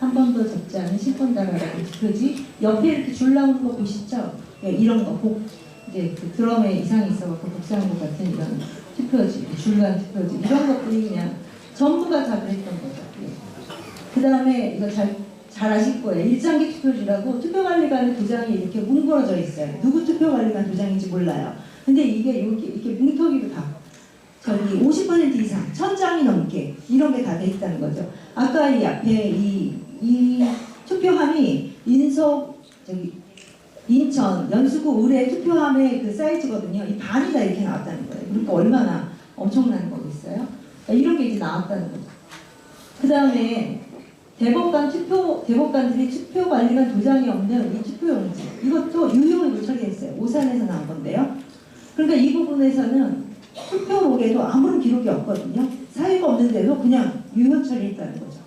한 번 더 접지 않은 10번 달아라는 투표지. 옆에 이렇게 줄 나오는 거 보시죠? 예, 이런 거 이제 그 드럼에 이상이 있어갖고 복사한 것 같은 이런 투표지, 줄간 투표지 이런 것들이 그냥 전부가 다 그랬던 거죠. 예. 그 다음에 이거 잘 아실 거예요. 일장기 투표지라고 투표관리관의 도장이 이렇게 뭉그러져 있어요. 누구 투표관리관 도장인지 몰라요. 근데 이게 이렇게 뭉터기로 다 저기 50% 이상, 1000장이 넘게 이런 게 다 돼 있다는 거죠. 아까 이 앞에 이 투표함이 인천, 연수구 의뢰 투표함의 그 사이즈거든요. 이 반이 다 이렇게 나왔다는 거예요. 그러니까 얼마나 엄청난 거겠어요? 그러니까 이런 게 이제 나왔다는 거죠. 그 다음에 대법관들이 투표관리관 도장이 없는 이 투표용지, 이것도 유효로 처리했어요. 오산에서 나온 건데요. 그러니까 이 부분에서는 투표록에도 아무런 기록이 없거든요. 사유가 없는데도 그냥 유효 처리했다는 거죠.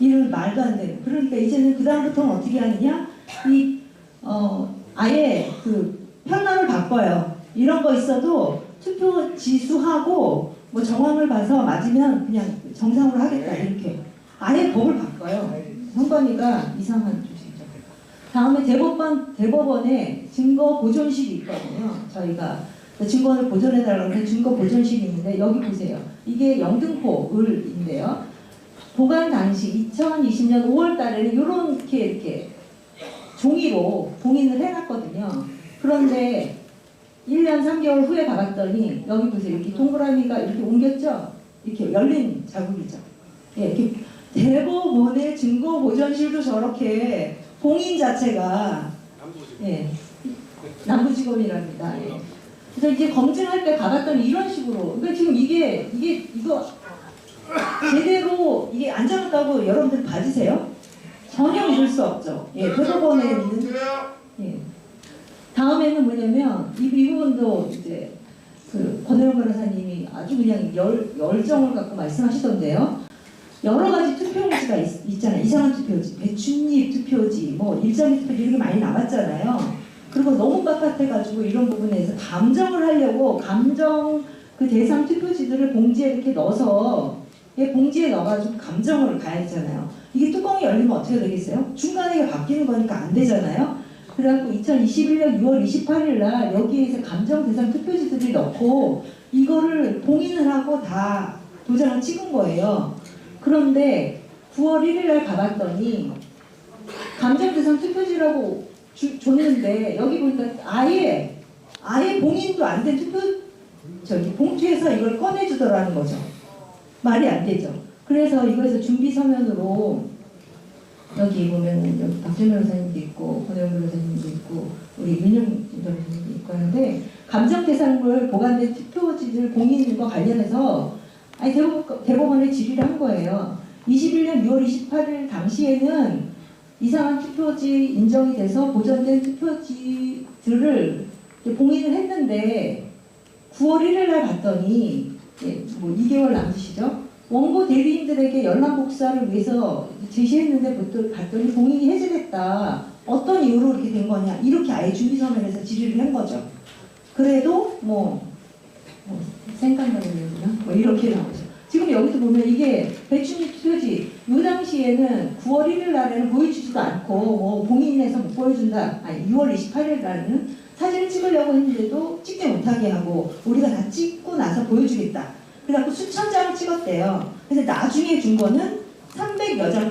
이런 말도 안 되는. 그러니까 이제는 그 다음부터는 어떻게 하느냐? 아예 그 편람을 바꿔요. 이런 거 있어도 투표 지수하고 뭐 정황을 봐서 맞으면 그냥 정상으로 하겠다 이렇게. 아예 법을 바꿔요. 선관위가 이상한 조직이죠. 다음에 대법원에 증거 보존실이 있거든요. 저희가 증거를 보존해달라고 해서 증거 보존실이 있는데 여기 보세요. 이게 영등포 을인데요. 보관 당시 2020년 5월 달에는 이렇게 종이로 봉인을 해놨거든요. 그런데 1년 3개월 후에 가봤더니 여기 보세요. 이렇게 동그라미가 이렇게 옮겼죠? 이렇게 열린 자국이죠. 예, 이렇게 대법원의 증거 보존실도 저렇게 봉인 자체가 남부지검이랍니다. 예. 그래서 이제 검증할 때 가봤더니 이런 식으로. 그러니까 지금 이거 제대로 이게 안 잡았다고 여러분들 봐주세요. 전혀 믿을 수 없죠. 예, 대법원에 있는. 예. 다음에는 뭐냐면 이 부분도 이제 그 권혜영 변호사님이 아주 그냥 열정을 갖고 말씀하시던데요. 여러 가지 투표용지가 있잖아요. 이상한 투표지, 배춧잎 투표지, 뭐 일장기 투표지 이렇게 많이 나왔잖아요. 그리고 너무 빳빳해가지고 이런 부분에서 감정을 하려고 감정 그 대상 투표지들을 봉지에 이렇게 넣어서 봉지에 넣어가지고 감정을 가야 되잖아요. 이게 뚜껑이 열리면 어떻게 되겠어요? 중간에 바뀌는 거니까 안 되잖아요. 그래갖고 2021년 6월 28일 날 여기에서 감정 대상 투표지들을 넣고 이거를 봉인을 하고 다 도장을 찍은 거예요. 그런데 9월 1일 날 가봤더니 감정 대상 투표지라고 줬는데 여기 보니까 아예 봉인도 안 된 봉투에서 이걸 꺼내주더라는 거죠. 말이 안 되죠. 그래서 이거에서 준비 서면으로 여기 보면은 여기 박준 변호사님도 있고 권혜영 변호사님도 있고 우리 윤영 변호사님도 있고 하는데 감정 대상물 보관된 투표지들 봉인과 관련해서 대법원에 질의를 한 거예요. 21년 6월 28일 당시에는 이상한 투표지 인정이 돼서 보존된 투표지들을 봉인을 했는데 9월 1일 날 봤더니 뭐 2개월 남으시죠? 원고 대리인들에게 연락 복사를 위해서 제시했는데 봤더니 봉인이 해제됐다. 어떤 이유로 이렇게 된 거냐? 이렇게 아예 준비서면에서 질의를 한 거죠. 그래도 생각나는구나. 뭐 이렇게 나오죠. 지금 여기서 보면 이게 배춧잎 투표지 이 당시에는 9월 1일 날에는 보여주지도 않고 뭐 봉인해서 못 보여준다. 아니 6월 28일 날에는 사진을 찍으려고 했는데도 찍지 못하게 하고 우리가 다 찍고 나서 보여주겠다. 그래갖고 수천 장을 찍었대요. 그래서 나중에 준 거는 300여 장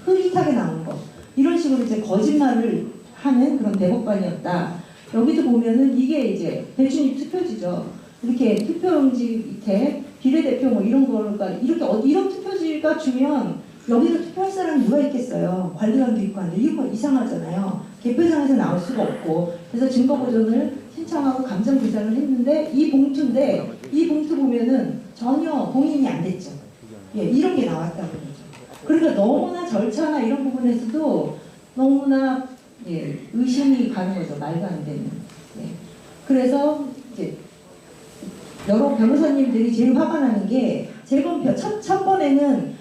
흐릿하게 나온 거. 이런 식으로 이제 거짓말을 하는 그런 대법관이었다. 여기도 보면은 이게 이제 배춧잎 투표지죠. 이렇게 투표용지 밑에 비례대표 뭐 이런 거가 이렇게 이런 투표지가 주면 여기서 투표할 사람이 누가 있겠어요. 관리관도 있고 한데 이거 이상하잖아요. 개표장에서 나올 수가 없고. 그래서 증거 보존을 신청하고 감정 보장을 했는데 이 봉투인데 이 봉투 보면은 전혀 봉인이 안 됐죠. 예, 이런 게 나왔다고 그러죠. 그러니까 너무나 절차나 이런 부분에서도 너무나 의심이 가는 거죠. 말도 안 되는. 예. 그래서 이제 여러 변호사님들이 제일 화가 나는 게 재검표 첫 번에는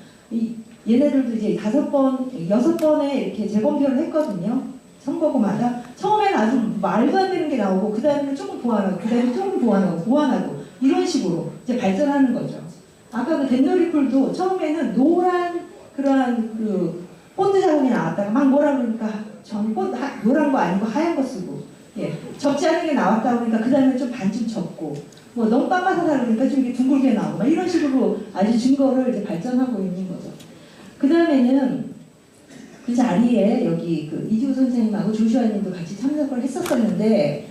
얘네들도 이제 5번, 6번에 이렇게 재검표를 했거든요. 선거구마다. 처음에는 아주 말도 안 되는 게 나오고 그 다음에는 조금 보완하고 그 다음에 조금 보완하고 이런 식으로 이제 발전하는 거죠. 아까 그 덴더리풀도 처음에는 노란 그러한 그 본드 자국이 나왔다가 막 뭐라 그러니까 전 노란 거 아니고 하얀 거 쓰고, 예, 접지 않은 게 나왔다 그러니까 그 다음에 좀 반쯤 접고, 뭐 너무 빳빳하다 그러니까 좀 이렇게 둥글게 나오고 막 이런 식으로 아주 증거를 이제 발전하고 있는 거죠. 그 다음에는 그 자리에 여기 그 이지우 선생님하고 조슈아님도 같이 참석을 했었었는데,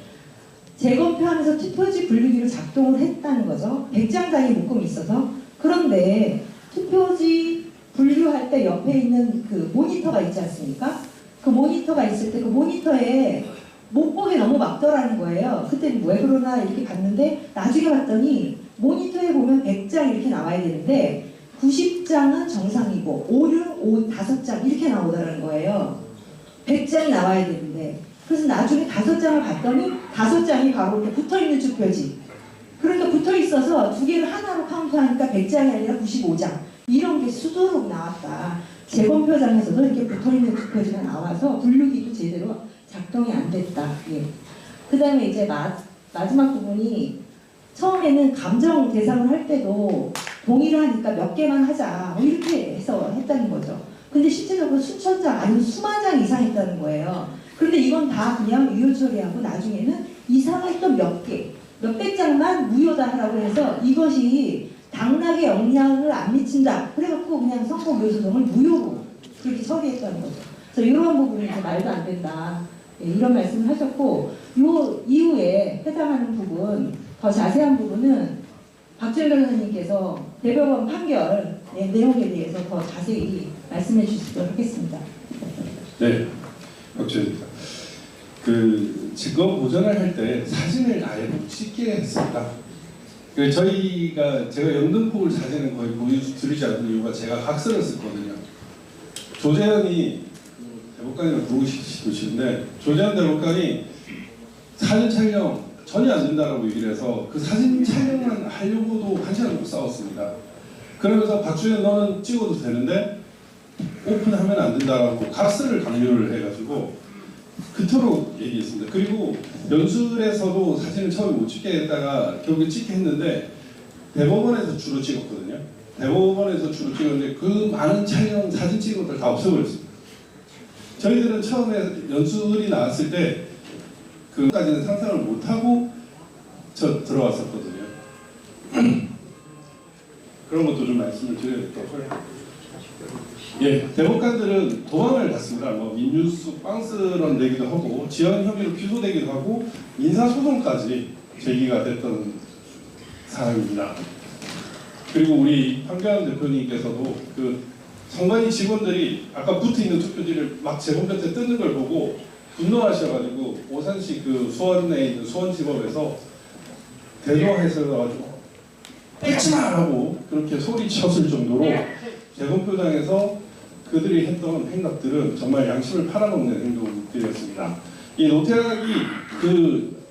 재검표하면서 투표지 분류기로 작동을 했다는 거죠. 100장장이 묶음이 있어서. 그런데 투표지 분류할 때 옆에 있는 그 모니터가 있지 않습니까? 그 모니터가 있을 때 그 모니터에 못 보게 너무 막더라는 거예요. 그때 왜 그러나 이렇게 봤는데 나중에 봤더니 모니터에 보면 100장 이렇게 나와야 되는데 90장은 정상이고 5는 5장 이렇게 나오더라는 거예요. 100장이 나와야 되는데. 그래서 나중에 5장을 봤더니 5장이 바로 이렇게 붙어있는 투표지. 그러니까 붙어있어서 두 개를 하나로 카운트하니까 100장이 아니라 95장. 이런 게 수두룩 나왔다. 재검표장에서도 이렇게 붙어있는 투표지가 나와서 분류기도 제대로 작동이 안 됐다. 예. 그 다음에 이제 마지막 부분이 처음에는 감정 대상을 할 때도 동의를 하니까 몇 개만 하자. 뭐 이렇게 해서 했다는 거죠. 근데 실제적으로 수천 장 아니면 수만 장 이상 했다는 거예요. 그런데 이건 다 그냥 유효 처리하고 나중에는 이상했던 몇 개, 몇백 장만 무효다라고 해서 이것이 당락에 영향을 안 미친다. 그래갖고 그냥 선거무효소송을 무효로 그렇게 처리했다는 거죠. 그래서 이런 부분이 이제 말도 안 된다. 네, 이런 말씀을 하셨고, 요 이후에 해당하는 부분, 더 자세한 부분은 박주현 변호사님께서 대법원 판결 내용에 대해서 더 자세히 말씀해 주시도록 하겠습니다. 네, 박주현입니다. 그 증거 보전을 할 때 사진을 아예 못 찍게 했습니다. 제가 영등포울 사진은 거의 보여드리지 않는 이유가 제가 각서를 썼거든요. 조재현이 대법관이랑 부르시는데 조재현 대법관이 사진 촬영 전혀 안 된다라고 얘기를 해서 그 사진 촬영만 하려고도 1시간 싸웠습니다. 그러면서 박주현 너는 찍어도 되는데 오픈하면 안 된다라고 각서를 강요를 해가지고 그토록 얘기했습니다. 그리고 연술에서도 사진을 처음에 못 찍게 했다가 결국에 찍게 했는데 대법원에서 주로 찍었거든요. 대법원에서 주로 찍었는데 그 많은 촬영 사진 찍은 것들 다 없애버렸습니다. 저희들은 처음에 연술이 나왔을 때 그까지는 상상을 못하고 들어왔었거든요. 그런 것도 좀 말씀을 드려야 될 것 같아요. 예, 대법관들은 도망을 갔습니다. 뭐 민주수 빵스런 내기도 하고 지연 혐의로 피소되기도 하고 민사소송까지 제기가 됐던 사람입니다. 그리고 우리 황교안 대표님께서도 그 선관위 직원들이 아까 붙어있는 투표지를 막 재검표 때 뜨는 걸 보고 분노하셔가지고 오산시 그 수원에 있는 수원지법에서 대조해서 뺏지마라고 그렇게 소리쳤을 정도로 재검표장에서 그들이 했던 행각들은 정말 양심을 팔아먹는 행동들이었습니다. 이 노태학이 그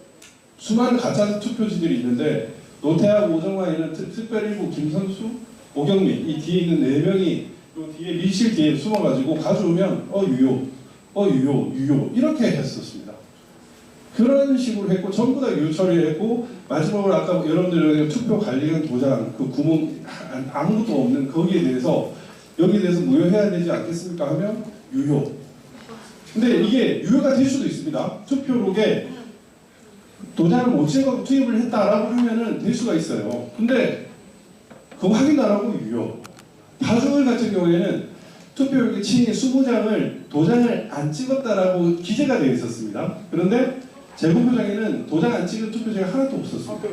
수많은 가짜 투표지들이 있는데 노태학, 오정환이는 특별일부 김선수, 오경민 이 뒤에 있는 4명이 그 뒤에 밀실 뒤에 숨어가지고 가져오면 유효 이렇게 했었습니다. 그런 식으로 했고 전부 다 유효 처리했고 마지막으로 아까 여러분들 투표 관리관 도장 그 구멍 아무것도 없는 거기에 대해서 여기에 대해서 무효해야 되지 않겠습니까 하면 유효. 근데 이게 유효가 될 수도 있습니다. 투표록에 도장을 못 찍어 투입을 했다라고 하면은 될 수가 있어요. 근데 그거 확인 안 하고 유효. 파주을 같은 경우에는 투표용지 층에 20장을 도장을 안 찍었다라고 기재가 되어 있었습니다. 그런데 재검표장에는 도장 안 찍은 투표지가 하나도 없었습니다.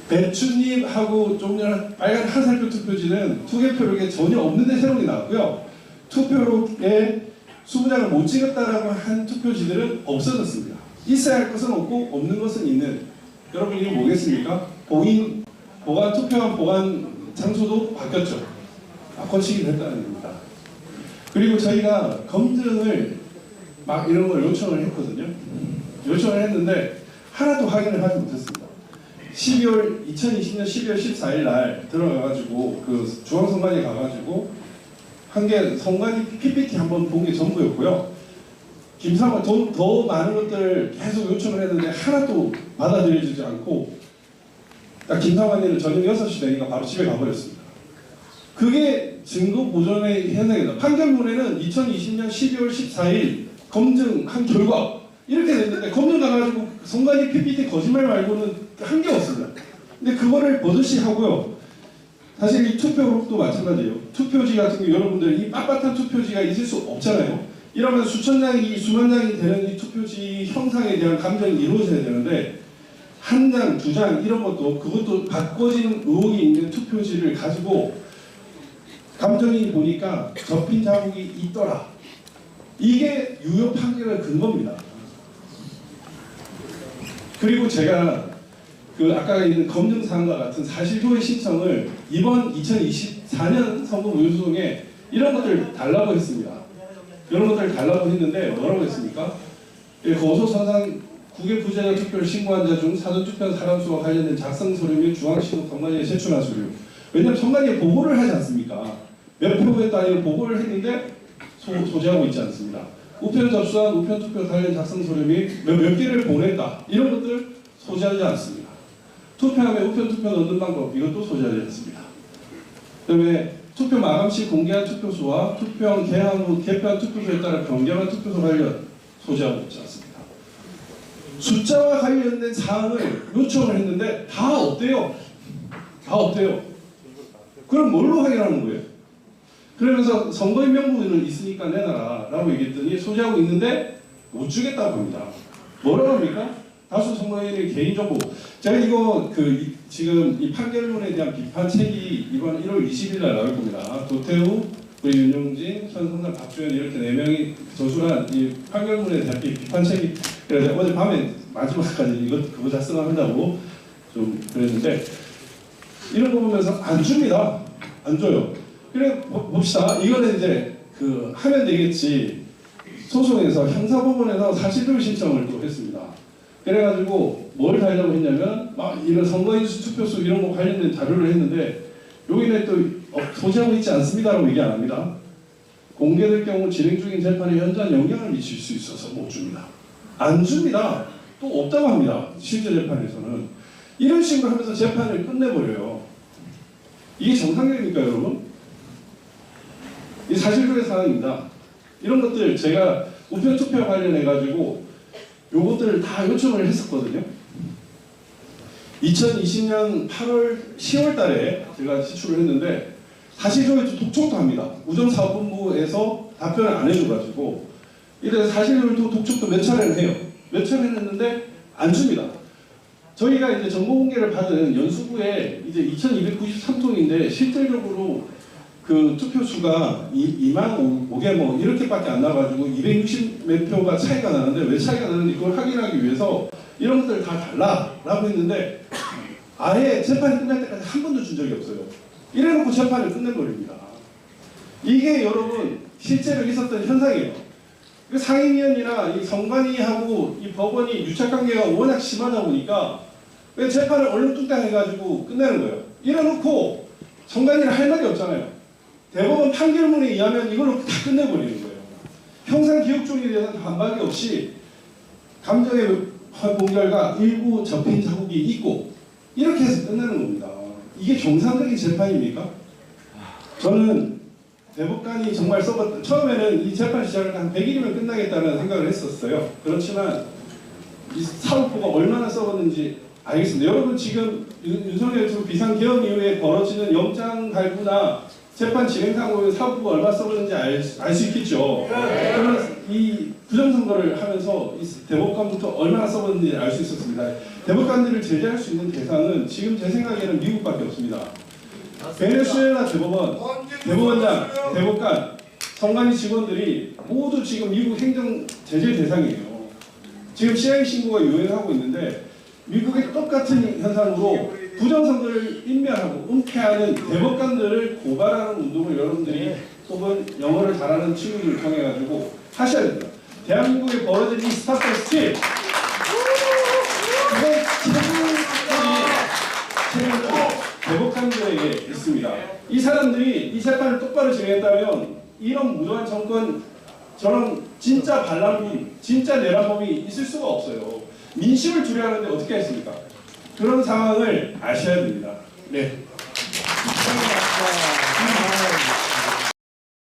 배추잎하고 좀 전에 빨간 하살표 투표지는 투개표록에 전혀 없는데 새롭게 나왔고요. 투표록에 20장을 못 찍었다라고 한 투표지들은 없어졌습니다. 있어야 할 것은 없고 없는 것은 있는. 여러분 이거 뭐겠습니까? 보관 투표한 보관 장소도 바뀌었죠. 바꿔치기를 했다는 겁니다. 그리고 저희가 검증을 막 이런 걸 요청을 했거든요. 요청을 했는데 하나도 확인을 하지 못했습니다. 2020년 12월 14일 날 들어가가지고 그 중앙선관위에 가가지고 한 게 선관위 PPT 한번 본 게 전부였고요. 김상원 더 많은 것들 계속 요청을 했는데 하나도 받아들여지지 않고 딱 김상환이는 저녁 6시 되니까 바로 집에 가버렸습니다. 그게 증거 보존의 현상이다. 판결문에는 2020년 12월 14일 검증한 결과 이렇게 됐는데 검증 나가지고 성관이 PPT 거짓말 말고는 한 게 없습니다. 근데 그거를 버젓이 하고요. 사실 이 투표록도 마찬가지예요. 투표지 같은 게 여러분들 이 빳빳한 투표지가 있을 수 없잖아요. 이러면 수천 장이 수만 장이 되는 이 투표지 형상에 대한 감정이 이루어져야 되는데 한 장, 두 장 이런 것도 그것도 바꿔진 의혹이 있는 투표지를 가지고 감정이 보니까 접힌 자국이 있더라. 이게 유효 판결의 근거입니다. 그리고 제가 그 아까 있는 검증사항과 같은 사실조회 신청을 이번 2024년 선거무효소송에 이런 것들 달라고 했습니다. 이런 것들 달라고 했는데 뭐라고 했습니까? 거소선상 국외 부재자 투표를 신고한 자 중 사전투표한 사람 수와 관련된 작성 서류 및 중앙신고 선관위에 제출한 서류. 왜냐하면 선관위에 보고를 하지 않습니까? 몇 표에 따위로 보고를 했는데 소지하고 있지 않습니다. 우편 접수한 우편 투표 관련 작성 서류 및 몇 개를 보냈다. 이런 것들 소지하지 않습니다. 투표함에 우편 투표 넣는 방법 이것도 소지하지 않습니다. 그다음에 투표 마감 시 공개한 투표소와 투표한 개항 후 개표한 투표소에 따라 변경한 투표소 관련 소지하고 있지 않습니다. 숫자와 관련된 사항을 요청을 했는데 다 없대요. 다 없대요. 그럼 뭘로 확인하는 거예요? 그러면서 선거인명부는 있으니까 내놔라 라고 얘기했더니 소지하고 있는데 못 주겠다고 합니다. 뭐라고 합니까? 다수 선거인의 개인정보. 제가 이거 지금 이 판결문에 대한 비판책이 이번 1월 20일 날 나올 겁니다. 도태우, 우리 윤용진, 현성남, 박주현 이렇게 4명이 저술한 이 판결문에 대한 비판책이 그래서 어제 밤에 마지막까지 그거 작성한다고 좀 그랬는데 이런 거 보면서 안 줍니다. 안 줘요. 그래 봅시다. 이거는 이제 하면 되겠지. 소송에서 형사법원에서 사실조회 신청을 또 했습니다. 그래가지고 뭘 달라고 했냐면 막 이런 선거인수 투표수 이런 거 관련된 자료를 했는데 여기는 또 소지하고 있지 않습니다라고 얘기 안 합니다. 공개될 경우 진행 중인 재판에 현저한 영향을 미칠 수 있어서 못 줍니다. 안 줍니다. 또 없다고 합니다. 실제 재판에서는. 이런 식으로 하면서 재판을 끝내버려요. 이게 정상적입니까 여러분? 이 사실조회 사항입니다. 이런 것들 제가 우편 투표 관련해가지고 요것들을 다 요청을 했었거든요. 2020년 10월 달에 제가 제출을 했는데 사실조회 독촉도 합니다. 우정사업본부에서 답변을 안 해줘가지고 이래서 사실조회 독촉도 몇 차례를 해요. 몇 차례를 했는데 안 줍니다. 저희가 이제 정보공개를 받은 연수구에 이제 2293통인데 실질적으로 그 투표수가 2만 5개 뭐 이렇게밖에 안 나가지고 260 몇 표가 차이가 나는데 왜 차이가 나는지 그걸 확인하기 위해서 이런 것들 다 달라라고 했는데 아예 재판이 끝날 때까지 한 번도 준 적이 없어요. 이래놓고 재판을 끝내버립니다. 이게 여러분 실제로 있었던 현상이에요. 상임위원이나 이 선관위하고 이 법원이 유착관계가 워낙 심하다 보니까 왜 재판을 얼렁뚱땅 해가지고 끝내는 거예요. 이래놓고 선관위는 할 말이 없잖아요. 대법원 판결문에 의하면 이걸로 다 끝내버리는 거예요. 형사기억종에 대해서는 반박이 없이 감정의 본결과 일부 접힌 자국이 있고 이렇게 해서 끝내는 겁니다. 이게 정상적인 재판입니까? 저는 대법관이 정말 처음에는 이 재판 시작을 한 100일이면 끝나겠다는 생각을 했었어요. 그렇지만 이 사법부가 얼마나 썩었는지 알겠습니다. 여러분 지금 윤석열 비상계엄 이후에 벌어지는 영장 발부나 재판 진행상으로 사법부가 얼마나 썩었는지 알 수 있겠죠. 그러면 이 부정선거를 하면서 이 대법관부터 얼마나 썩었는지 알 수 있었습니다. 대법관들을 제재할 수 있는 대상은 지금 제 생각에는 미국밖에 없습니다. 베네수엘라 대법원, 대법원장, 대법관, 선관위 직원들이 모두 지금 미국 행정 제재 대상이에요. 지금 CIA 신고가 유행하고 있는데 미국의 똑같은 현상으로 부정선거를 인멸하고 은폐하는 대법관들을 고발하는 운동을 여러분들이 혹은 영어를 잘하는 친구들을 통해 가지고 하셔야 됩니다. 대한민국에 벌어진 이 스타트 스틸 그건 책임들이 대법관들에게 있습니다. 이 사람들이 이 재판을 똑바로 진행했다면 이런 무도한 정권 저런 진짜 반란군, 진짜 내란범이 있을 수가 없어요. 민심을 두려워하는데 어떻게 했습니까? 그런 상황을 아셔야 됩니다. 네. 감사합니다.